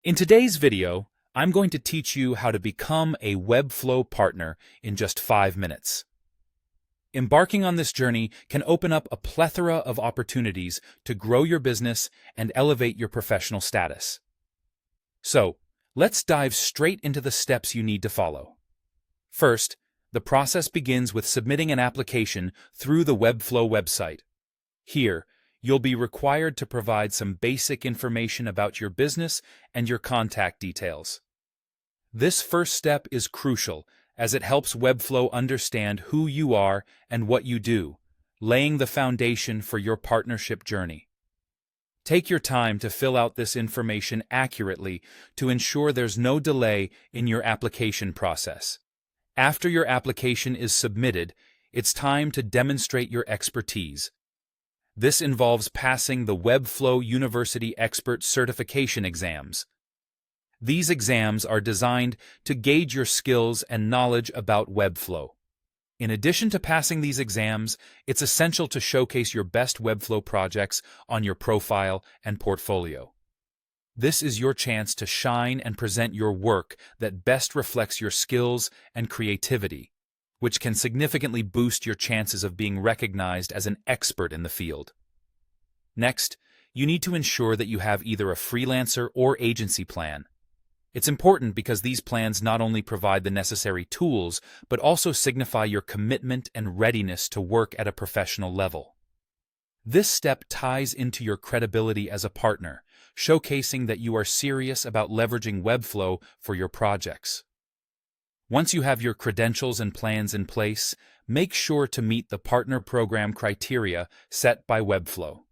In today's video, I'm going to teach you how to become a Webflow partner in just 5 minutes. Embarking on this journey can open up a plethora of opportunities to grow your business and elevate your professional status. So, let's dive straight into the steps you need to follow. First, the process begins with submitting an application through the Webflow website. Here, you'll be required to provide some basic information about your business and your contact details. This first step is crucial as it helps Webflow understand who you are and what you do, laying the foundation for your partnership journey. Take your time to fill out this information accurately to ensure there's no delay in your application process. After your application is submitted, it's time to demonstrate your expertise. This involves passing the Webflow University Expert Certification exams. These exams are designed to gauge your skills and knowledge about Webflow. In addition to passing these exams, it's essential to showcase your best Webflow projects on your profile and portfolio. This is your chance to shine and present your work that best reflects your skills and creativity, which can significantly boost your chances of being recognized as an expert in the field. Next, you need to ensure that you have either a freelancer or agency plan. It's important because these plans not only provide the necessary tools, but also signify your commitment and readiness to work at a professional level. This step ties into your credibility as a partner, showcasing that you are serious about leveraging Webflow for your projects. Once you have your credentials and plans in place, make sure to meet the partner program criteria set by Webflow.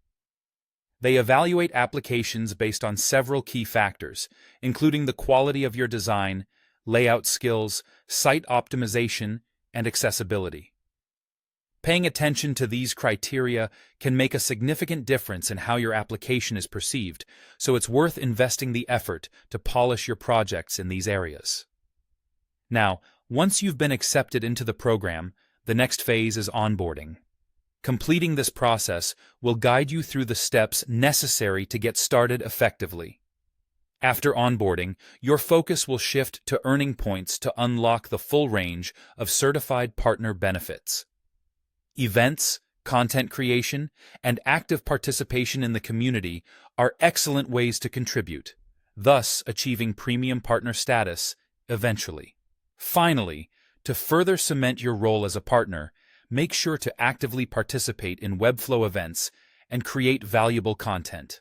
They evaluate applications based on several key factors, including the quality of your design, layout skills, site optimization, and accessibility. Paying attention to these criteria can make a significant difference in how your application is perceived, so it's worth investing the effort to polish your projects in these areas. Now, once you've been accepted into the program, the next phase is onboarding. Completing this process will guide you through the steps necessary to get started effectively. After onboarding, your focus will shift to earning points to unlock the full range of certified partner benefits. Events, content creation, and active participation in the community are excellent ways to contribute, thus achieving premium partner status eventually. Finally, to further cement your role as a partner, make sure to actively participate in Webflow events and create valuable content.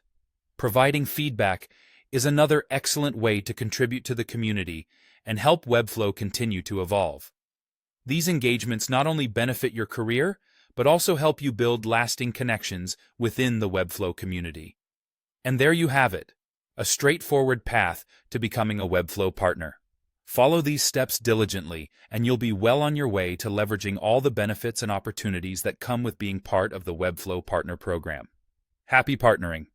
Providing feedback is another excellent way to contribute to the community and help Webflow continue to evolve. These engagements not only benefit your career, but also help you build lasting connections within the Webflow community. And there you have it, a straightforward path to becoming a Webflow partner. Follow these steps diligently, and you'll be well on your way to leveraging all the benefits and opportunities that come with being part of the Webflow Partner Program. Happy partnering!